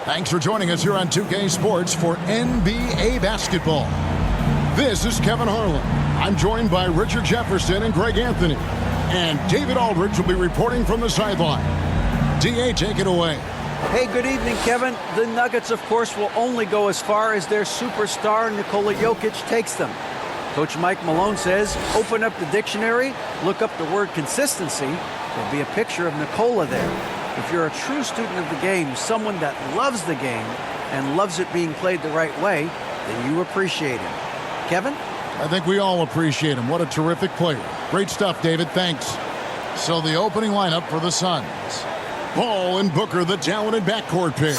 Thanks for joining us here on 2K Sports for NBA basketball. This is Kevin Harlan. I'm joined by Richard Jefferson and Greg Anthony. And David Aldridge will be reporting from the sideline. DA, take it away. Hey, good evening, Kevin. The Nuggets, of course, will only go as far as their superstar Nikola Jokic takes them. Coach Mike Malone says, open up the dictionary, look up the word consistency. There'll be a picture of Nikola there. If you're a true student of the game, someone that loves the game and loves it being played the right way, then you appreciate him. Kevin? I think we all appreciate him. What a terrific player. Great stuff, David. Thanks. So the opening lineup for the Suns. Paul and Booker, the talented backcourt pair.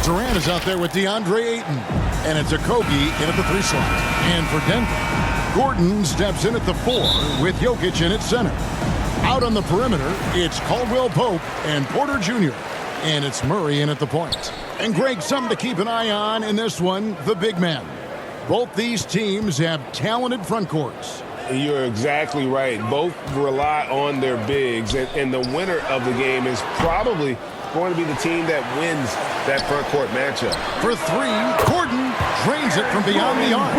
Durant is out there with DeAndre Ayton. And it's Okogie in at the 3 slot. And for Denver, Gordon steps in at the 4 with Jokic in at center. Out on the perimeter, it's Caldwell Pope and Porter Jr. And it's Murray in at the point. And Greg, something to keep an eye on in this one, the big man. Both these teams have talented front courts. You're exactly right. Both rely on their bigs, and the winner of the game is probably going to be the team that wins that front court matchup. For 3, Gordon drains it from beyond the arc.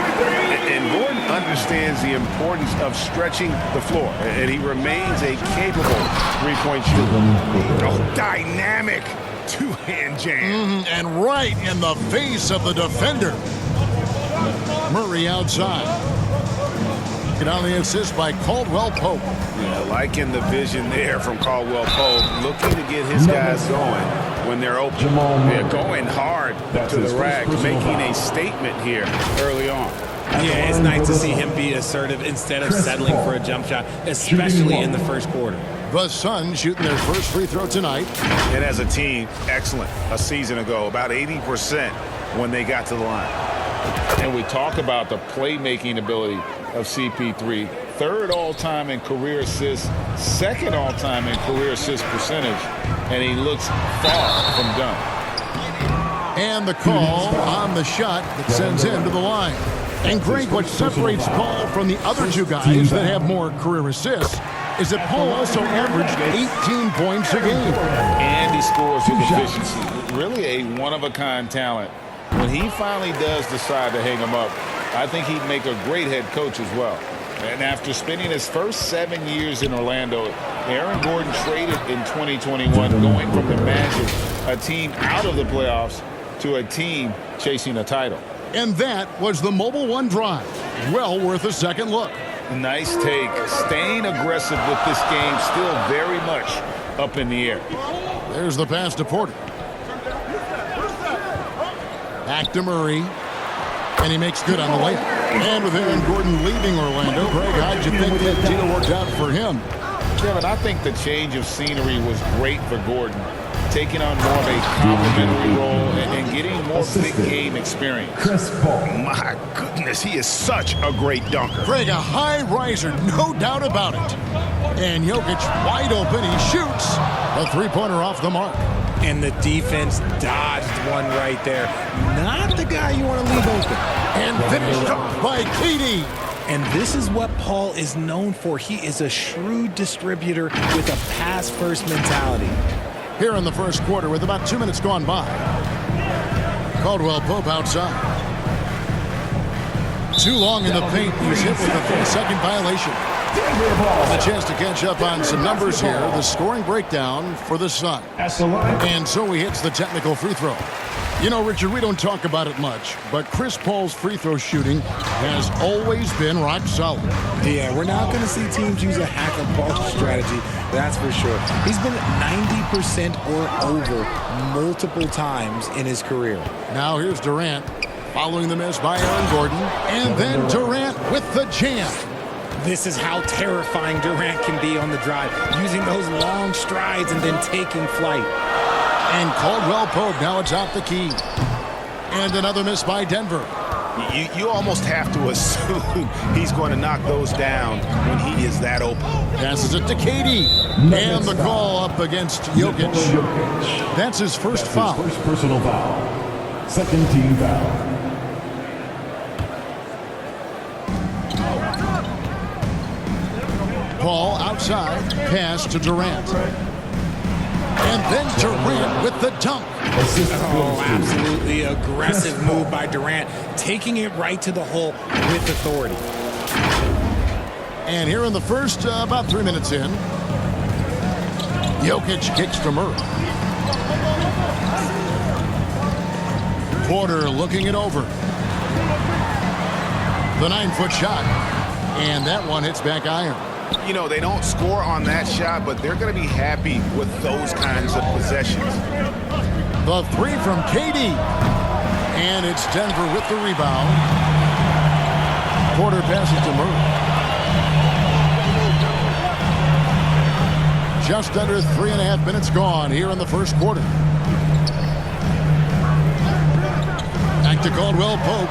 And Gordon understands the importance of stretching the floor, and he remains a capable three-point shooter. Oh, dynamic two-hand jam. And right in the face of the defender. Murray outside. Get on the assist by Caldwell Pope. Yeah, liking the vision there from Caldwell Pope, looking to get his guys going when they're open. They're going hard to the rack, making a statement here early on. Yeah, it's nice to see him be assertive instead of settling for a jump shot, especially in the first quarter. The Suns shooting their first free throw tonight. And as a team, excellent a season ago, about 80% when they got to the line. And we talk about the playmaking ability of CP3. 3rd all-time in career assists, 2nd all-time in career assist percentage, and he looks far from done. And the call on the shot that sends him to the line. And Greg, what separates Paul from the other 2 guys that have more career assists is that Paul also averaged 18 points a game. And he scores with efficiency. Really a one-of-a-kind talent. When he finally does decide to hang him up, I think he'd make a great head coach as well. And after spending his first 7 years in Orlando, Aaron Gordon traded in 2021, going from the Magic, a team out of the playoffs, to a team chasing a title. And that was the Mobile One drive. Well worth a second look. Nice take. Staying aggressive with this game, still very much up in the air. There's the pass to Porter. Back to Murray. And he makes good on the layup. And with Aaron Gordon leaving Orlando, Greg, how'd you think that deal worked out for him? Kevin, I think the change of scenery was great for Gordon. Taking on more of a complimentary role and getting more big game experience. My goodness, he is such a great dunker. Greg, a high riser, no doubt about it. And Jokic wide open, he shoots. A 3-pointer off the mark. And the defense dodged one right there. Not the guy you want to leave open. And finished up by KD. And this is what Paul is known for. He is a shrewd distributor with a pass-first mentality. Here in the first quarter with about 2 minutes gone by. Caldwell Pope outside. Too long in the paint. He's hit with a 3-second violation. A chance to catch up on some numbers here. The scoring breakdown for the Suns. And so he hits the technical free throw. You know, Richard, we don't talk about it much, but Chris Paul's free throw shooting has always been rock solid. Yeah, we're not going to see teams use a hack and ball strategy, that's for sure. He's been 90% or over multiple times in his career. Now here's Durant following the miss by Aaron Gordon. And then Durant with the jam. This is how terrifying Durant can be on the drive, using those long strides and then taking flight. And Caldwell Pope, now it's out the key. And another miss by Denver. You almost have to assume he's going to knock those down when he is that open. Passes it to KD. And the call up against Jokic. That's his first foul. First personal foul. Second team foul. Paul outside, pass to Durant. And then Durant with the dunk. Assist Oh, goes to absolutely aggressive move by Durant, taking it right to the hole with authority. And here in the first, about 3 minutes in, Jokic kicks to Murray. Porter looking it over. The 9-foot shot. And that one hits back iron. You know, they don't score on that shot, but they're going to be happy with those kinds of possessions. The three from KD. And it's Denver with the rebound. Porter passes to Murray. Just under 3.5 minutes gone here in the first quarter. Back to Caldwell Pope.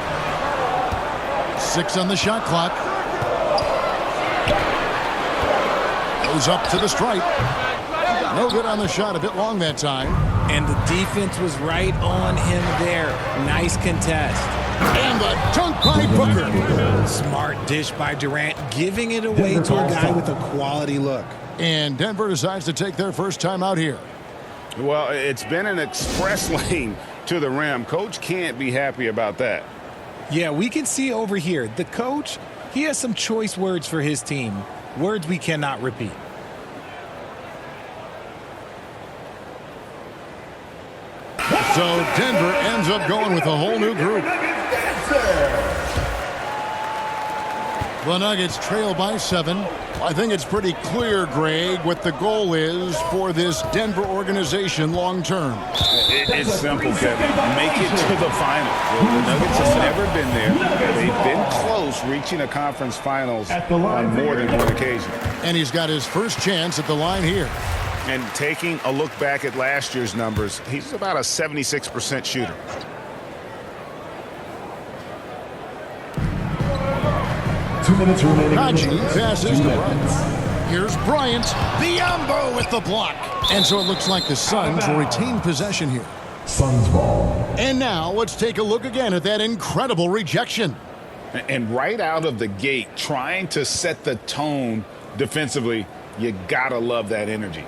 6 on the shot clock. Goes up to the stripe. No good on the shot. A bit long that time. And the defense was right on him there. Nice contest. And the dunk by Booker. Smart dish by Durant, giving it away to a guy with a quality look. And Denver decides to take their first time out here. Well, it's been an express lane to the rim. Coach can't be happy about that. Yeah, we can see over here, the coach, he has some choice words for his team. Words we cannot repeat. So Denver ends up going with a whole new group. The Nuggets trail by 7. I think it's pretty clear, Greg, what the goal is for this Denver organization long term. It's simple, Kevin. Make it to the final. The Nuggets have never been there. They've been close reaching a conference finals on more than one occasion. And he's got his first chance at the line here. And taking a look back at last year's numbers, he's about a 76% shooter. minutes remaining. Haji passes to Bryant. Bryant. Here's Bryant. Biombo with the block. And so it looks like the Suns will retain possession here. Suns ball. And now let's take a look again at that incredible rejection. And right out of the gate, trying to set the tone defensively, you gotta love that energy.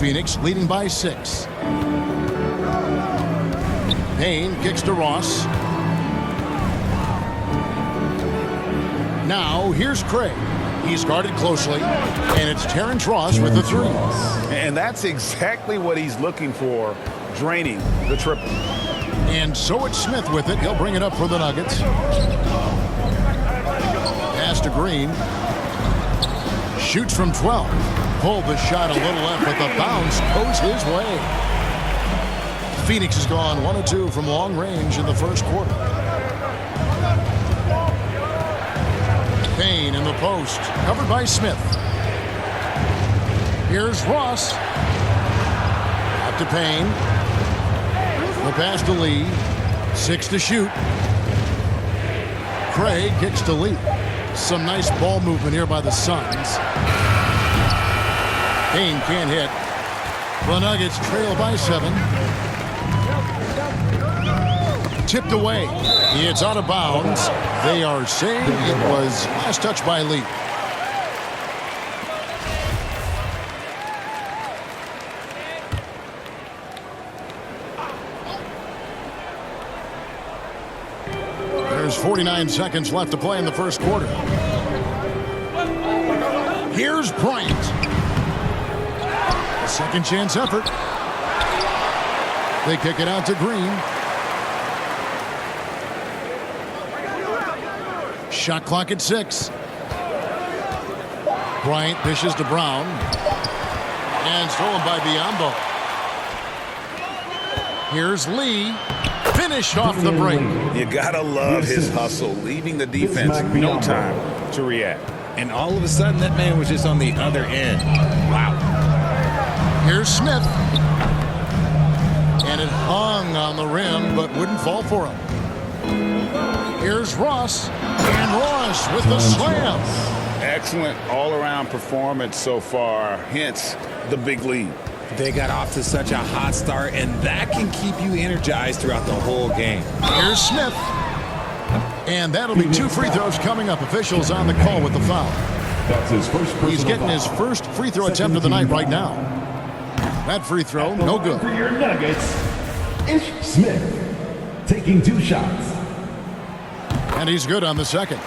Phoenix leading by 6. Payne kicks to Ross. Now here's Craig. He's guarded closely, and it's Terrence Ross with the 3. And that's exactly what he's looking for, draining the triple. And so it's Smith with it. He'll bring it up for the Nuggets. Pass to Green. Shoots from 12. Pulled the shot a little left, but the bounce goes his way. Phoenix has gone 1 of 2 from long range in the first quarter. Payne in the post, covered by Smith. Here's Ross. Up to Payne. The pass to Lee. 6 to shoot. Craig kicks to Lee. Some nice ball movement here by the Suns. Payne can't hit. The Nuggets trail by 7. Tipped away. It's out of bounds. They are saying it was last touch by Lee. There's 49 seconds left to play in the first quarter. Here's Bryant. A second chance effort. They kick it out to Green. Shot clock at 6. Bryant dishes to Brown. And stolen by Biombo. Here's Lee. Finished off the break. You gotta love his hustle, leaving the defense no time to react. And all of a sudden, that man was just on the other end. Wow. Here's Smith. And it hung on the rim, but wouldn't fall for him. Here's Ross. And Ross with the slam. Excellent all-around performance so far, hence the big lead. They got off to such a hot start, and that can keep you energized throughout the whole game. Here's Smith. And that'll be 2 free throws coming up. Officials on the call with the foul. That's his first personal He's getting his foul. first free throw attempt of the night right now. That free throw, no good. For your Nuggets, Ish Smith taking 2 shots. And he's good on the second.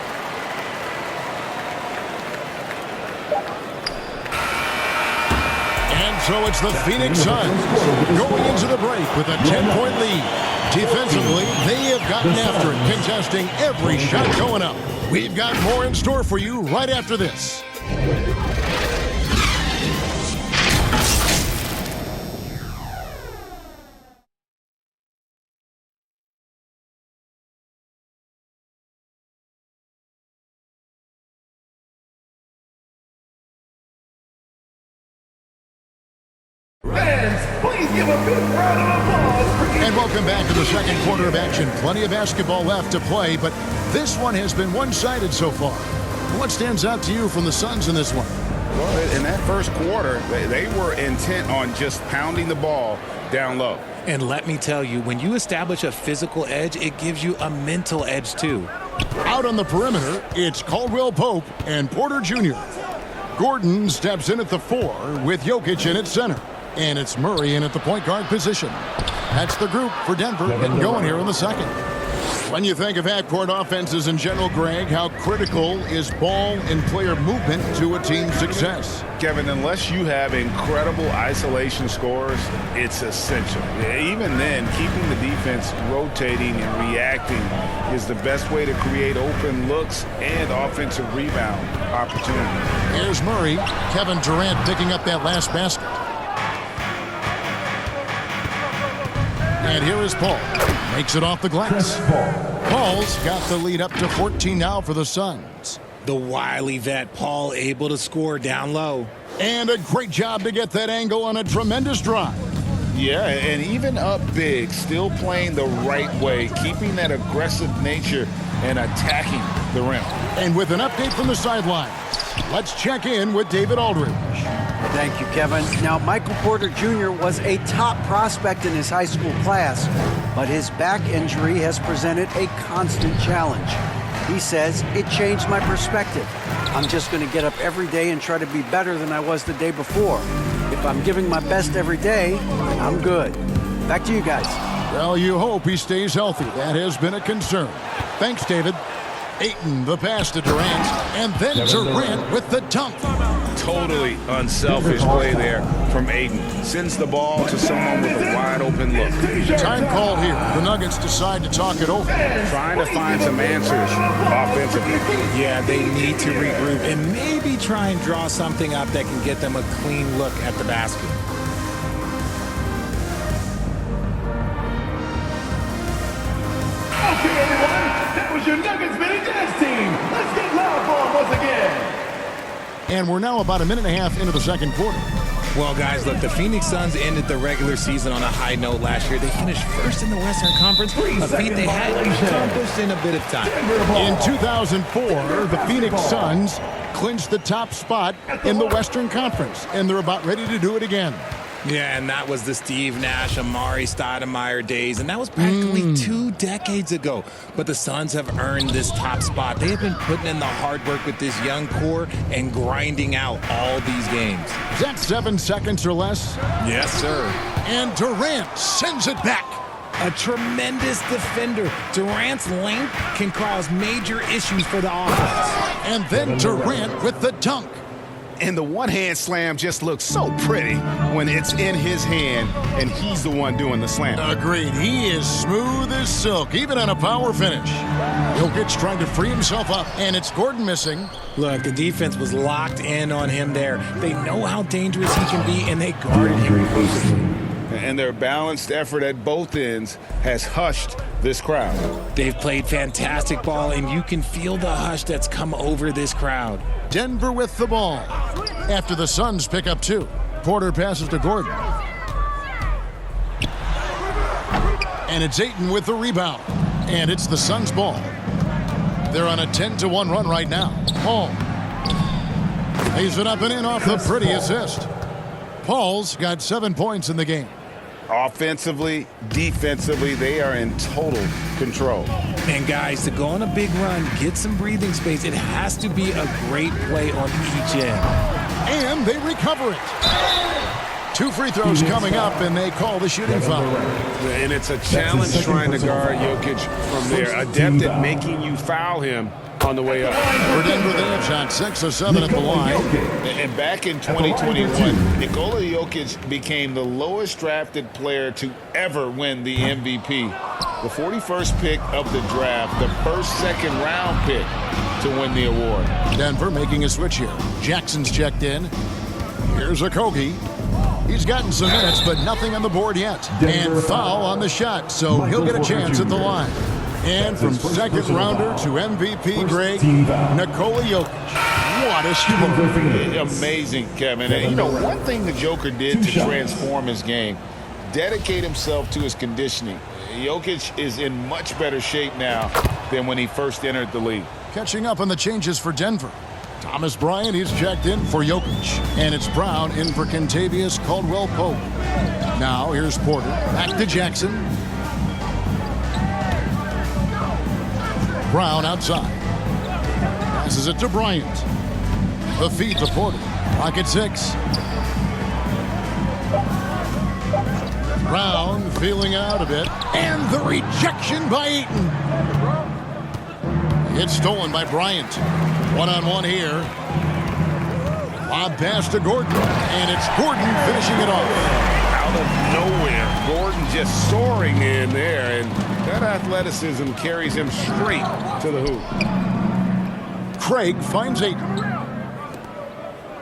And so it's the Phoenix Suns going into the break with a 10-point lead. Defensively, they have gotten after it, contesting every shot going up. We've got more in store for you right after this. Fans, please give a big round of applause for And welcome back to the second quarter of action. Plenty of basketball left to play, but this one has been one-sided so far. What stands out to you from the Suns in this one? Well, in that first quarter, they were intent on just pounding the ball down low. And let me tell you, when you establish a physical edge, it gives you a mental edge too. Out on the perimeter, it's Caldwell Pope and Porter Jr. Gordon steps in at the 4 with Jokic in at center. And it's Murray in at the point guard position. That's the group for Denver getting going here in the second. When you think of half-court offenses in general, Greg, how critical is ball and player movement to a team's success? Kevin, unless you have incredible isolation scores, it's essential. Even then, keeping the defense rotating and reacting is the best way to create open looks and offensive rebound opportunities. Here's Murray. Kevin Durant picking up that last basket. And here is Paul. Makes it off the glass. Paul's got the lead up to 14 now for the Suns. The wily vet Paul able to score down low. And a great job to get that angle on a tremendous drive. Yeah, and even up big, still playing the right way, keeping that aggressive nature and attacking the rim. And with an update from the sidelines, let's check in with David Aldridge. Thank you, Kevin. Now, Michael Porter Jr. was a top prospect in his high school class, but his back injury has presented a constant challenge. He says, it changed my perspective. I'm just going to get up every day and try to be better than I was the day before. If I'm giving my best every day, I'm good. Back to you guys. Well, you hope he stays healthy. That has been a concern. Thanks, David. Ayton, the pass to Durant, and then Durant with the dunk. Totally unselfish play there from Ayton. Sends the ball to someone with a wide open look. Time called here. The Nuggets decide to talk it over. Trying to find some answers offensively. Yeah, they need to regroup and maybe try and draw something up that can get them a clean look at the basket. Okay, everyone, that was your Nuggets mini dance team. Let's get loud for them once again. And we're now about a minute and a half into the second quarter. Well, guys, look, the Phoenix Suns ended the regular season on a high note last year. They finished first in the Western Conference, a feat they hadn't accomplished in a bit of time. In 2004, the Phoenix Suns clinched the top spot in the Western Conference, and they're about ready to do it again. Yeah, and that was the Steve Nash, Amari Stoudemire days, and that was practically 2 decades ago. But the Suns have earned this top spot. They have been putting in the hard work with this young core and grinding out all these games. Is that 7 seconds or less? Yes, sir. And Durant sends it back. A tremendous defender. Durant's length can cause major issues for the offense. And then Durant with the dunk. And the one-hand slam just looks so pretty when it's in his hand and he's the one doing the slam. Agreed. He is smooth as silk, even on a power finish. Jokic trying to free himself up, and it's Gordon missing. Look, the defense was locked in on him there. They know how dangerous he can be, and they guarded him perfectly. And their balanced effort at both ends has hushed this crowd. They've played fantastic ball, and you can feel the hush that's come over this crowd. Denver with the ball. After the Suns pick up 2. Porter passes to Gordon. And it's Ayton with the rebound. And it's the Suns' ball. They're on a 10-1 run right now. Paul lays it up and in off the pretty assist. Paul's got 7 points in the game. Offensively, defensively, they are in total control. And guys, to go on a big run, get some breathing space, it has to be a great play on each end. And they recover it. 2 free throws coming up, and they call the shooting foul. And it's a challenge trying to guard Jokic from there. Adept at making you foul him on the way up. For Denver, they have shot 6 of 7 at the line. And back in 2021, Nikola Jokic became the lowest drafted player to ever win the MVP. The 41st pick of the draft, the first second-round pick to win the award. Denver making a switch here. Jackson's checked in. Here's Okogie. He's gotten some minutes, but nothing on the board yet. And foul on the shot, so he'll get a chance at the line. And from second-rounder to MVP grade, Nikola Jokic. What a score. Amazing, Kevin. And, you know, one thing the Joker did to transform his game, dedicate himself to his conditioning. Jokic is in much better shape now than when he first entered the league. Catching up on the changes for Denver. Thomas Bryant, he's checked in for Jokic. And it's Brown in for Kentavious Caldwell-Pope. Now here's Porter. Back to Jackson. Brown outside. Passes it to Bryant. The feed to Porter. Pocket 6. Brown feeling out a bit. And the rejection by Ayton. It's stolen by Bryant. One-on-one here. Lob pass to Gordon. And it's Gordon finishing it off. Out of nowhere, Gordon just soaring in there, and that athleticism carries him straight to the hoop. Craig finds Ayton.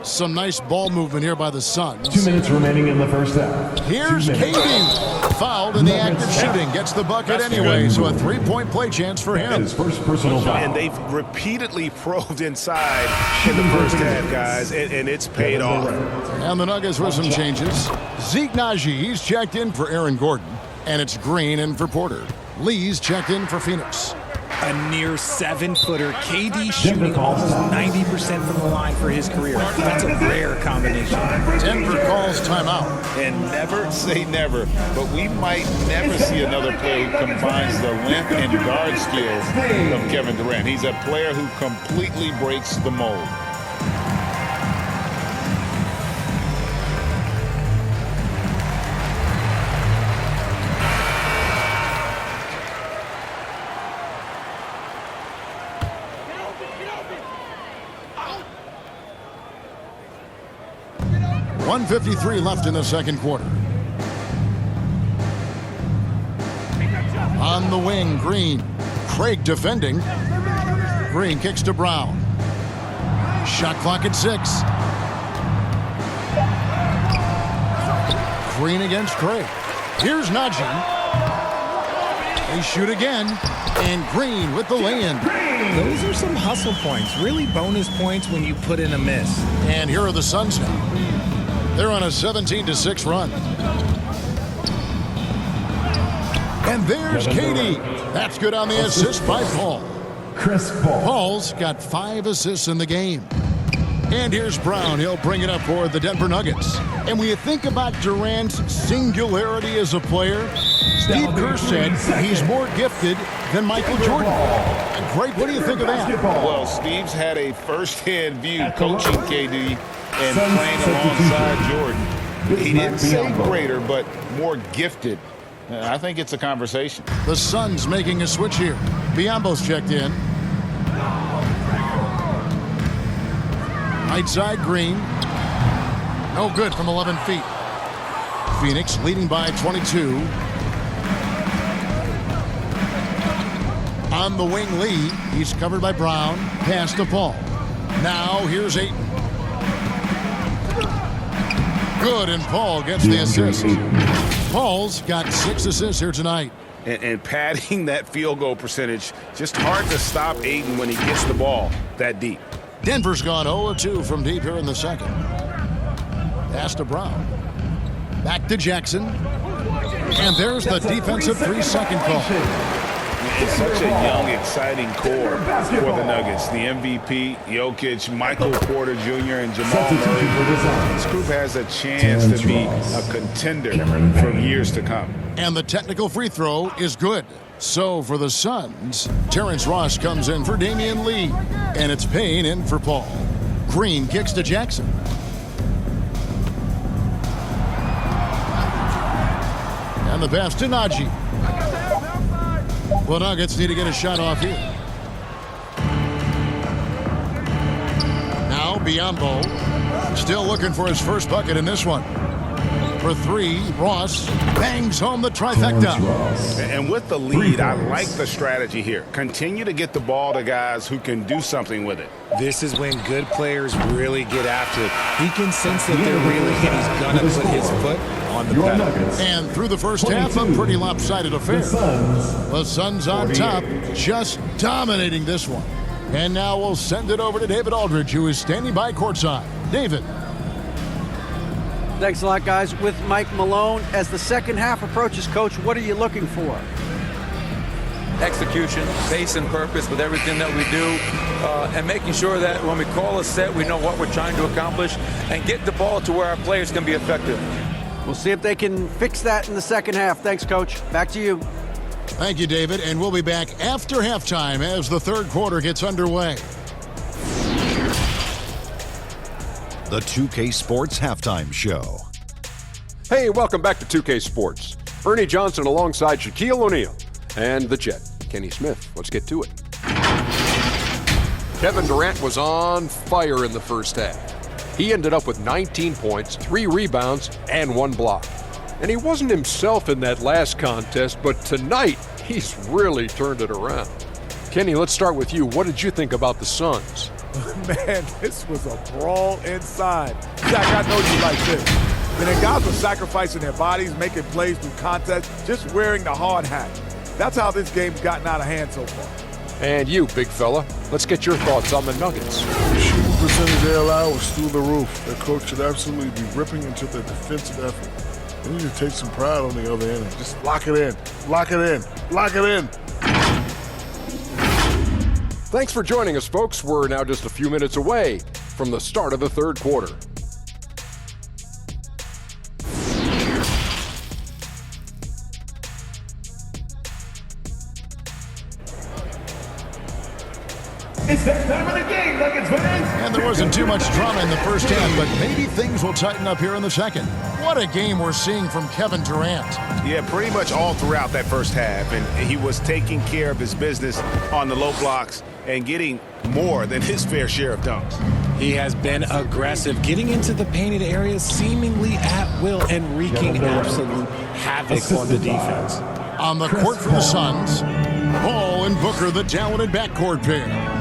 Some nice ball movement here by the Suns. 2 minutes remaining in the first half. Here's KD. Fouled in the act of shooting. Gets the bucket anyway, so a 3-point play chance for him. His first personal foul. And they've repeatedly probed inside in the first half, guys, and it's paid off. And the Nuggets with some changes. Zeke Naji, he's checked in for Aaron Gordon. And it's Green in for Porter. Lee's checked in for Phoenix. A near 7-footer, KD shooting almost 90% from the line for his career. That's a rare combination. Denver calls timeout. And never say never, but we might never see another player who combines the length and guard skills of Kevin Durant. He's a player who completely breaks the mold. .153 left in the second quarter. On the wing, Green. Craig defending. Green kicks to Brown. Shot clock at 6. Green against Craig. Here's Najee. They shoot again. And Green with the lay-in. Those are some hustle points. Really bonus points when you put in a miss. And here are the Suns now. They're on a 17-6 run. And there's KD. That's good on the assist by Paul. Chris Paul. Paul's got 5 assists in the game. And here's Brown. He'll bring it up for the Denver Nuggets. And when you think about Durant's singularity as a player, Steve Kerr said he's more gifted than Michael Jordan. Greg, what do you think of that? Well, Steve's had a first-hand view coaching KD and playing alongside Jordan. He didn't say greater, but more gifted. I think it's a conversation. The Suns making a switch here. Biombo's checked in. Right side, Green. No good from 11 feet. Phoenix leading by 22. On the wing, Lee. He's covered by Brown. Pass to Paul. Now here's Ayton. Good, and Paul gets the assist. Paul's got 6 assists here tonight. And padding that field goal percentage, just hard to stop Ayton when he gets the ball that deep. Denver's gone 0-2 from deep here in the second. Pass to Brown. Back to Jackson. And there's the defensive 3-second call. And such a young, exciting core for the Nuggets. The MVP, Jokic, Michael Porter Jr., and Jamal Murray. This group has a chance to be a contender for years to come. And the technical free throw is good. So for the Suns, Terrence Ross comes in for Damian Lee. And it's Payne in for Paul. Green kicks to Jackson. And the pass to Najee. The Nuggets need to get a shot off here. Now Biyombo. Still looking for his first bucket in this one. For three, Ross bangs home the trifecta. And with the lead, I like the strategy here. Continue to get the ball to guys who can do something with it. This is when good players really get after it. He can sense that they're reeling and he's going to put his foot on the pedal. And through the first half, a pretty lopsided affair. The Suns on top, just dominating this one. And now we'll send it over to David Aldridge, who is standing by courtside. David. Thanks a lot, guys. With Mike Malone, as the second half approaches, Coach, what are you looking for? Execution, pace and purpose with everything that we do, and making sure that when we call a set, we know what we're trying to accomplish and get the ball to where our players can be effective. We'll see if they can fix that in the second half. Thanks, Coach. Back to you. Thank you, David. And we'll be back after halftime as the third quarter gets underway. The 2K Sports Halftime Show. Hey, welcome back to 2K Sports. Ernie Johnson alongside Shaquille O'Neal and the Jet, Kenny Smith. Let's get to it. Kevin Durant was on fire in the first half. He ended up with 19 points, 3 rebounds, and 1 block. And he wasn't himself in that last contest, but tonight, he's really turned it around. Kenny, let's start with you. What did you think about the Suns? Man, this was a brawl inside. Zach, I know you like this. And then guys were sacrificing their bodies, making plays through contests, just wearing the hard hat. That's how this game's gotten out of hand so far. And you, big fella, let's get your thoughts on the Nuggets. The shooting percentage they allowed was through the roof. Their coach should absolutely be ripping into their defensive effort. They need to take some pride on the other end and just lock it in, lock it in, lock it in. Thanks for joining us, folks. We're now just a few minutes away from the start of the third quarter. It's that time of the game, Nuggets fans. And there wasn't too much drama in the first half, but maybe things will tighten up here in the second. What a game we're seeing from Kevin Durant. Yeah, pretty much all throughout that first half. And he was taking care of his business on the low blocks and getting more than his fair share of dunks. He has been aggressive, getting into the painted areas seemingly at will and wreaking absolute havoc on the defense. On the court for the Suns, Paul and Booker, the talented backcourt pair.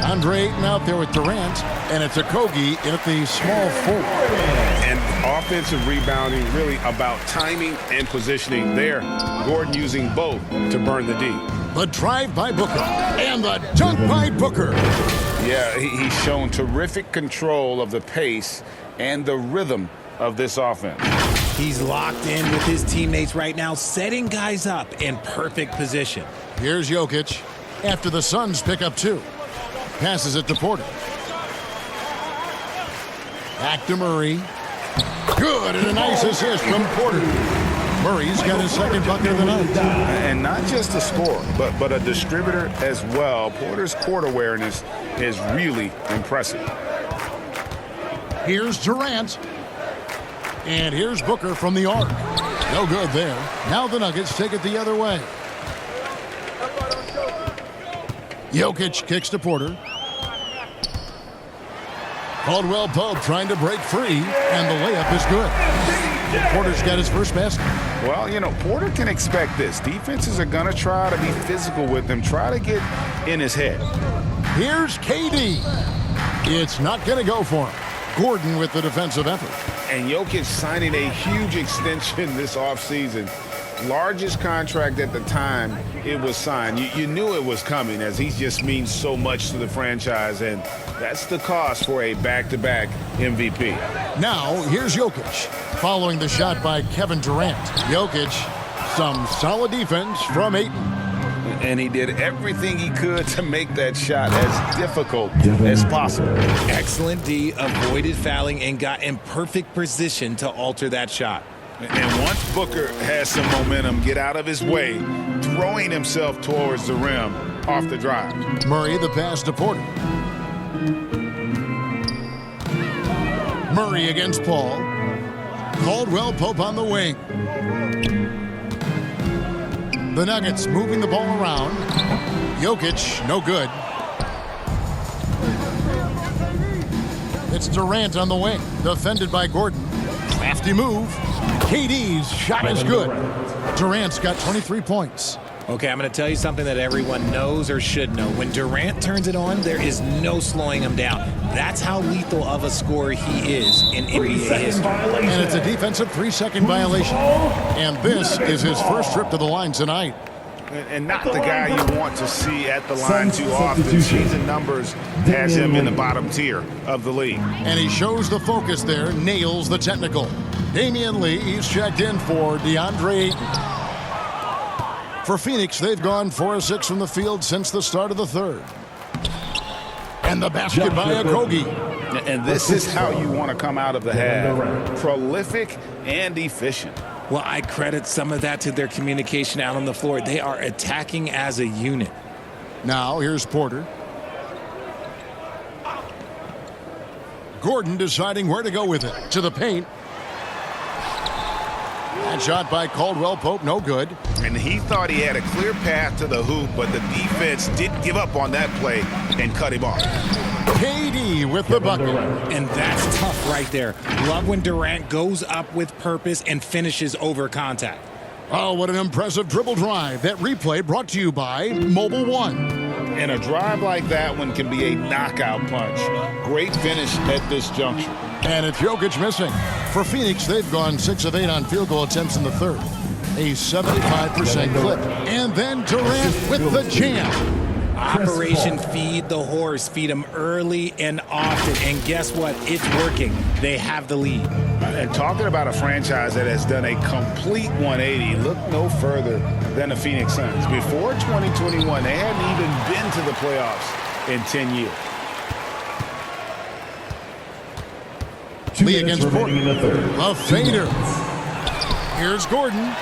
Andre Ayton out there with Durant, and it's Okogie in at the small forward. And offensive rebounding really about timing and positioning there. Gordon using both to burn the D. The drive by Booker and the dunk by Booker. Yeah, he's shown terrific control of the pace and the rhythm of this offense. He's locked in with his teammates right now, setting guys up in perfect position. Here's Jokic after the Suns pick up 2. Passes it to Porter. Back to Murray. Good, and a nice assist from Porter. Murray's got his second bucket of the night. And not just a scorer, but a distributor as well. Porter's court awareness is really impressive. Here's Durant. And here's Booker from the arc. No good there. Now the Nuggets take it the other way. Jokic kicks to Porter. Caldwell Pope trying to break free, and the layup is good. Porter's got his first basket. Well, you know, Porter can expect this. Defenses are going to try to be physical with him, try to get in his head. Here's KD. It's not going to go for him. Gordon with the defensive effort. And Jokic signing a huge extension this offseason. Largest contract at the time it was signed. You knew it was coming, as he just means so much to the franchise, and that's the cost for a back-to-back MVP. Now, here's Jokic, following the shot by Kevin Durant. Jokic, some solid defense from Ayton. And he did everything he could to make that shot as difficult as possible. Excellent D, avoided fouling and got in perfect position to alter that shot. And once Booker has some momentum, get out of his way, throwing himself towards the rim off the drive. Murray the pass to Porter. Murray against Paul. Caldwell Pope on the wing. The Nuggets moving the ball around. Jokic, no good. It's Durant on the wing, defended by Gordon. Crafty move. KD's shot is good. Durant's got 23 points. Okay, I'm going to tell you something that everyone knows or should know. When Durant turns it on, there is no slowing him down. That's how lethal of a scorer he is in NBA history. And it's a defensive 3-second violation. And this is his first trip to the line tonight. And not the guy you want to see at the line too often. Season numbers has him in the bottom tier of the league. And he shows the focus there, nails the technical. Damian Lee, he's checked in for DeAndre Ayton. For Phoenix, they've gone 4 of 6 from the field since the start of the third. And the basket by Okogie. And this is how you want to come out of the half. Prolific and efficient. Well, I credit some of that to their communication out on the floor. They are attacking as a unit. Now, here's Porter. Gordon deciding where to go with it. To the paint. That shot by Caldwell Pope, no good. And he thought he had a clear path to the hoop, but the defense didn't give up on that play and cut him off. KD with the bucket. And that's tough right there. Love when Durant goes up with purpose and finishes over contact. Oh, what an impressive dribble drive. That replay brought to you by Mobile One. And a drive like that one can be a knockout punch. Great finish at this juncture. And it's Jokic missing. For Phoenix, they've gone 6 of 8 on field goal attempts in the third. A 75% clip. And then Durant with the jam. Operation Feed the Horse. Feed him early and often. And guess what? It's working. They have the lead. And talking about a franchise that has done a complete 180, look no further than the Phoenix Suns. Before 2021, they hadn't even been to the playoffs in 10 years. Lee against Porter. A fader. Here's Gordon.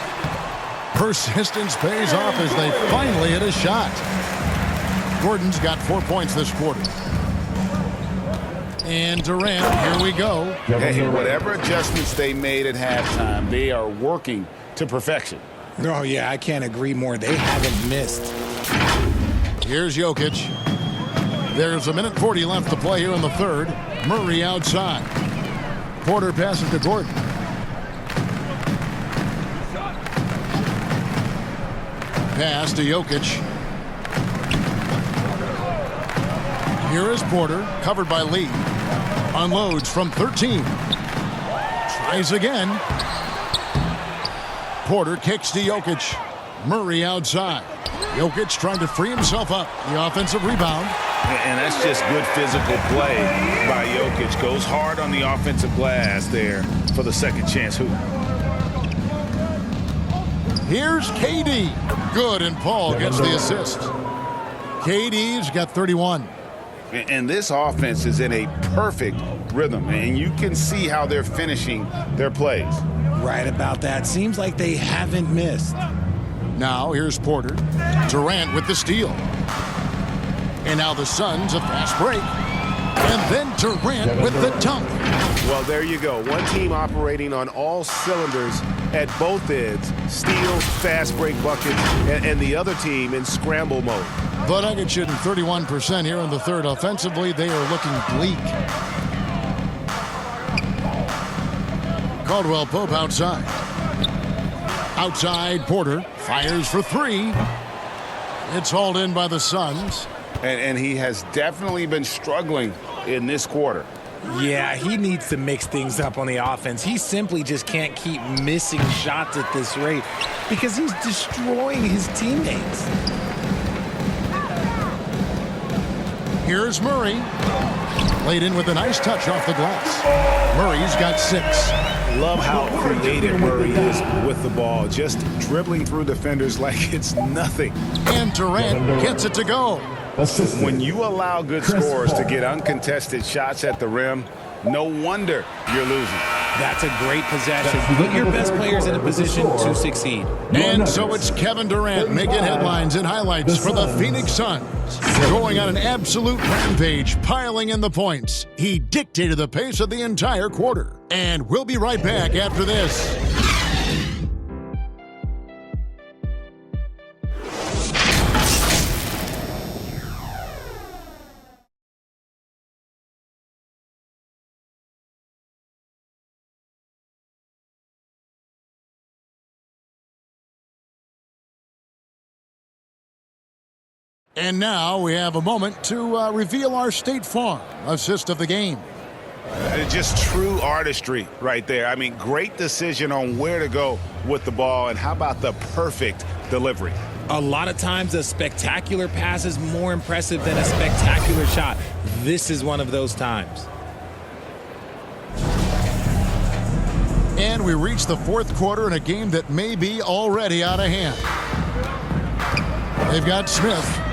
Persistence pays off as they finally hit a shot. Gordon's got 4 points this quarter. And Durant, here we go. Hey, whatever adjustments they made at halftime, they are working to perfection. Oh, yeah, I can't agree more. They haven't missed. Here's Jokic. There's 1:40 left to play here in the third. Murray outside. Porter passes to Gordon. Pass to Jokic. Here is Porter, covered by Lee. Unloads from 13. Tries again. Porter kicks to Jokic. Murray outside. Jokic trying to free himself up. The offensive rebound. And that's just good physical play by Jokic. Goes hard on the offensive glass there for the second chance hoop. Here's KD. Good, and Paul gets the assist. KD's got 31. And this offense is in a perfect rhythm, and you can see how they're finishing their plays. Right about that. Seems like they haven't missed. Now here's Porter. Durant with the steal. And now the Suns, a fast break. And then Durant with the dunk. Well, there you go. One team operating on all cylinders at both ends. Steals, fast break buckets, and the other team in scramble mode. The Nuggets shooting 31% here in the third. Offensively, they are looking bleak. Caldwell Pope outside. Outside, Porter fires for 3. It's hauled in by the Suns. And he has definitely been struggling in this quarter. Yeah, he needs to mix things up on the offense. He simply just can't keep missing shots at this rate because he's destroying his teammates. Here's Murray. Laid in with a nice touch off the glass. Murray's got 6. Love how creative Murray is with the ball, just dribbling through defenders like it's nothing. And Durant gets it to go. When you allow good scorers to get uncontested shots at the rim, no wonder you're losing. That's a great possession. Put your best players in a position to succeed. And so it's Kevin Durant making headlines and highlights for the Phoenix Suns. Going on an absolute rampage, piling in the points. He dictated the pace of the entire quarter. And we'll be right back after this. And now we have a moment to reveal our State Farm assist of the game. Just true artistry right there. I mean, great decision on where to go with the ball, and how about the perfect delivery? A lot of times a spectacular pass is more impressive than a spectacular shot. This is one of those times. And we reach the fourth quarter in a game that may be already out of hand. They've got Smith.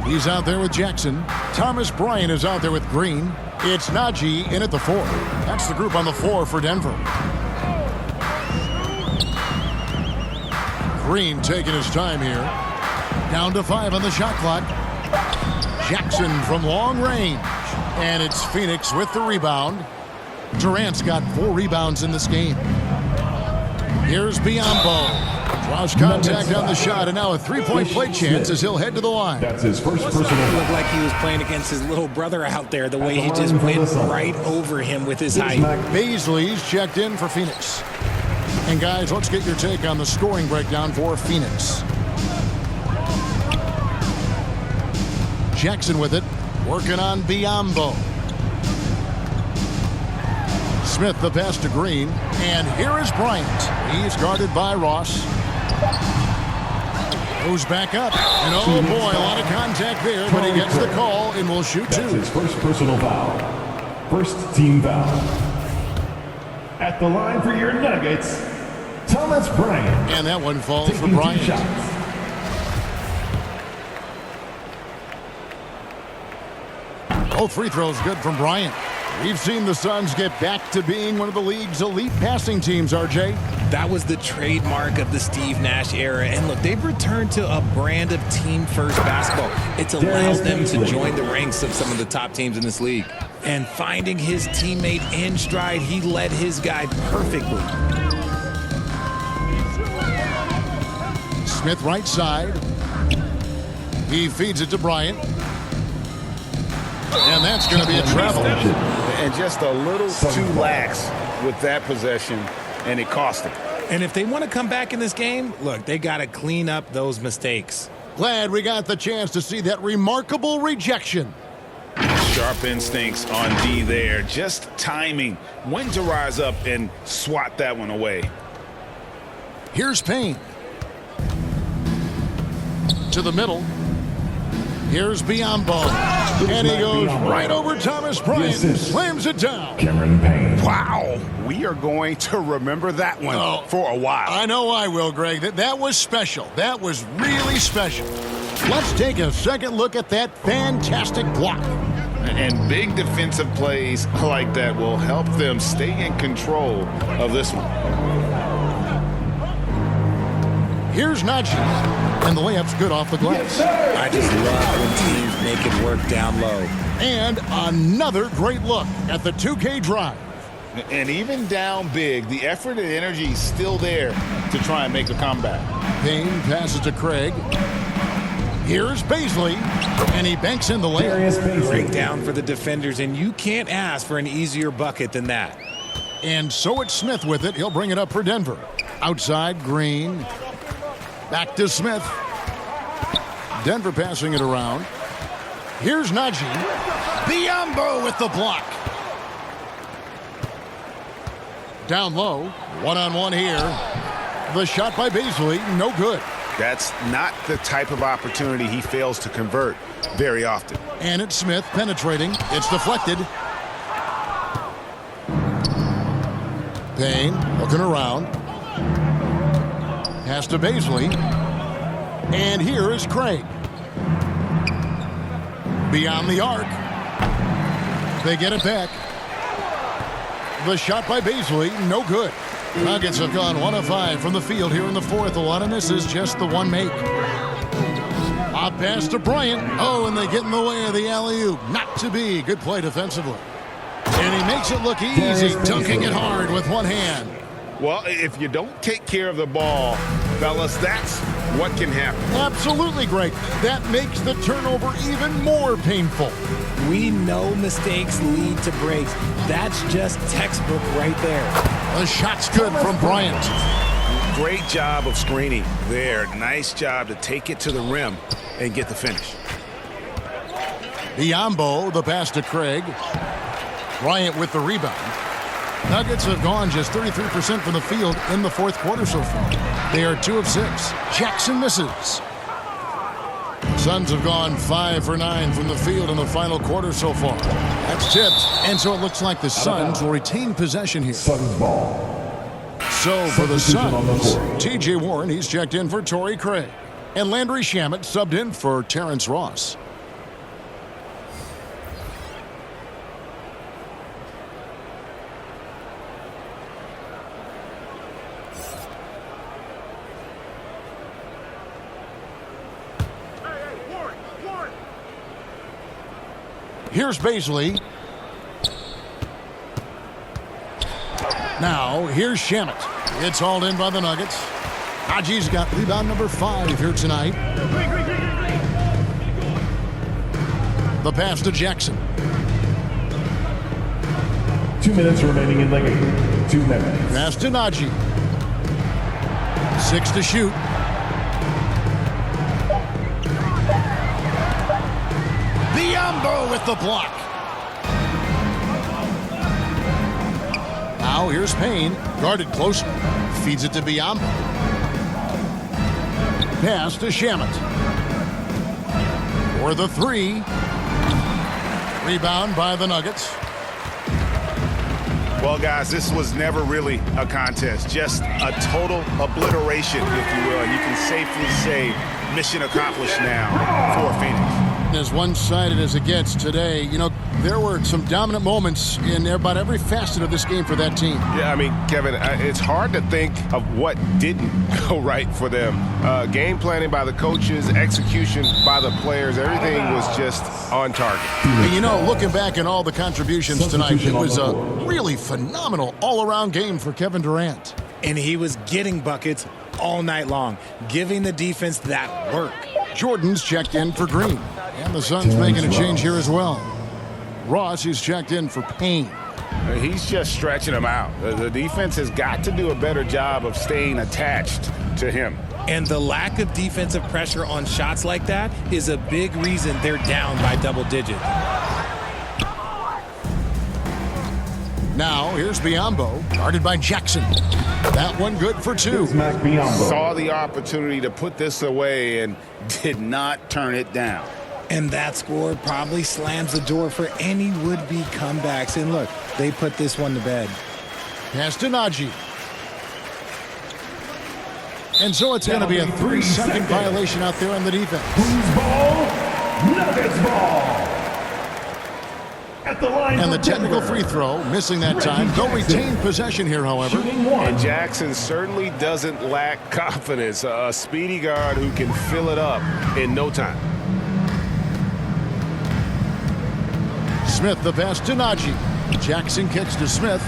He's out there with Jackson. Thomas Bryant is out there with Green. It's Najee in at the 4. That's the group on the floor for Denver. Green taking his time here. Down to 5 on the shot clock. Jackson from long range. And it's Phoenix with the rebound. Durant's got 4 rebounds in this game. Here's Biyombo. Draws contact on the shot, and now a three-point play chance as he'll head to the line. That's his first personal. It looked like he was playing against his little brother out there, the way he just went right over him with his height. Baisley's checked in for Phoenix. And guys, let's get your take on the scoring breakdown for Phoenix. Jackson with it, working on Biyombo. Smith the pass to Green, and here is Bryant. He's guarded by Ross. Goes back up, and oh boy, a lot of contact there, but he gets the call and will shoot 2. That's his first personal foul. First team foul. At the line for your Nuggets, Thomas Bryant. And that one falls for Bryant. Both free throws good from Bryant. We've seen the Suns get back to being one of the league's elite passing teams, RJ. That was the trademark of the Steve Nash era. And look, they've returned to a brand of team-first basketball. It's allowed them to join the ranks of some of the top teams in this league. And finding his teammate in stride, he led his guy perfectly. Smith right side. He feeds it to Bryant. And that's going to be a travel. And just a little too lax with that possession, and it cost him. And if they want to come back in this game, look, they got to clean up those mistakes. Glad we got the chance to see that remarkable rejection. Sharp instincts on D there. Just timing when to rise up and swat that one away. Here's Payne. To the middle. Here's Biyombo. And he goes right over Thomas Bryant. Slams it down. Cameron Payne. Wow. We are going to remember that one for a while. I know I will, Greg. That was special. That was really special. Let's take a second look at that fantastic block. And big defensive plays like that will help them stay in control of this one. Here's Najee, and the layup's good off the glass. I just love when teams make it work down low. And another great look at the 2K drive. And even down big, the effort and energy is still there to try and make a comeback. Payne passes to Craig. Here's Baisley, and he banks in the layup. Breakdown for the defenders, and you can't ask for an easier bucket than that. And so it's Smith with it. He'll bring it up for Denver. Outside, Green. Back to Smith. Denver passing it around. Here's Najee. Biyombo with the block. Down low. One-on-one here. The shot by Baisley. No good. That's not the type of opportunity he fails to convert very often. And it's Smith penetrating. It's deflected. Payne looking around. Pass to Baisley. And here is Craig. Beyond the arc. They get it back. The shot by Baisley, no good. Nuggets have gone 1 of 5 from the field here in the fourth. A lot of misses, just the one make. Off pass to Bryant. Oh, and they get in the way of the alley-oop. Not to be. Good play defensively. And he makes it look easy, dunking it hard with one hand. Well, if you don't take care of the ball, fellas, that's what can happen. Absolutely, Greg. That makes the turnover even more painful. We know mistakes lead to breaks. That's just textbook right there. The shot's good from Bryant. Great job of screening there. Nice job to take it to the rim and get the finish. Biyombo, the pass to Craig. Bryant with the rebound. Nuggets have gone just 33% from the field in the fourth quarter so far. They are 2 of 6. Jackson misses. Suns have gone 5 for 9 from the field in the final quarter so far. That's tipped, and so it looks like the Suns will retain possession here. Suns ball. So for the Suns, T.J. Warren, he's checked in for Torrey Craig. And Landry Shamet subbed in for Terrence Ross. Here's Baisley. Now, here's Shamet. It's hauled in by the Nuggets. Haji's got rebound number 5 here tonight. The pass to Jackson. 2 minutes remaining in the game. 2 minutes. Pass to Najee. 6 to shoot. Biyombo with the block. Now here's Payne, guarded close, feeds it to Biyombo. Pass to Shamet. For the 3. Rebound by the Nuggets. Well, guys, this was never really a contest, just a total obliteration, if you will. And you can safely say mission accomplished now for Phoenix. As one-sided as it gets today, you know, there were some dominant moments in about every facet of this game for that team. Yeah, I mean, Kevin, it's hard to think of what didn't go right for them. Game planning by the coaches, execution by the players, everything was just on target. And you know, looking back at all the contributions tonight, it was a really phenomenal all-around game for Kevin Durant. And he was getting buckets all night long, giving the defense that work. Jordan's checked in for Green. And the Suns making a change here as well. Ross, he's checked in for Payne. He's just stretching him out. The defense has got to do a better job of staying attached to him. And the lack of defensive pressure on shots like that is a big reason they're down by double digits. Now, here's Biyombo, guarded by Jackson. That one good for 2. Saw the opportunity to put this away and did not turn it down. And that score probably slams the door for any would-be comebacks. And look, they put this one to bed. Pass to Najee. And so it's going to be a 3-second violation out there on the defense. Who's ball? Nuggets ball. At the line. And the technical free throw, missing that time. They'll retain possession here, however. And Jackson certainly doesn't lack confidence. A speedy guard who can fill it up in no time. Smith, the pass to Najee. Jackson kicks to Smith.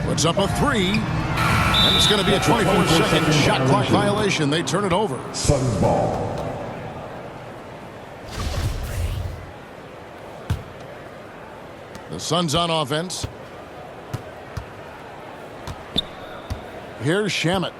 Puts up a 3. And it's going to be a 24-second shot clock violation. They turn it over. Suns ball. The Suns on offense. Here's Shamet.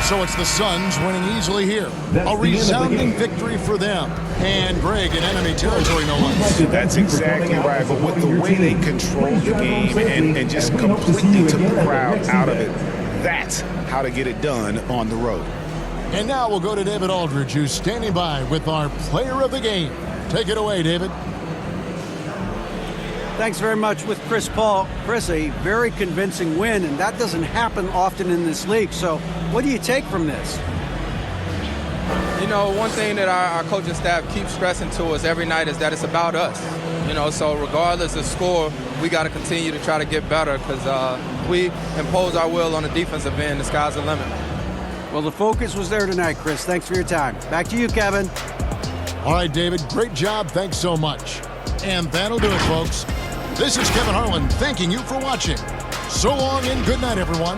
So it's the Suns winning easily here. That's A the end of the resounding game. victory for them. And Greg in enemy territory, no less. That's exactly right. But with the way they controlled the game and just completely took the crowd out of it, that's how to get it done on the road. And now we'll go to David Aldridge, who's standing by with our player of the game. Take it away, David. Thanks very much with Chris Paul. Chris, a very convincing win, and that doesn't happen often in this league. So what do you take from this? You know, one thing that our coaching staff keeps stressing to us every night is that it's about us. You know, so regardless of score, we got to continue to try to get better because we impose our will on the defensive end. The sky's the limit. Well, the focus was there tonight, Chris. Thanks for your time. Back to you, Kevin. All right, David, great job. Thanks so much. And that'll do it, folks. This is Kevin Harlan thanking you for watching. So long and good night, everyone.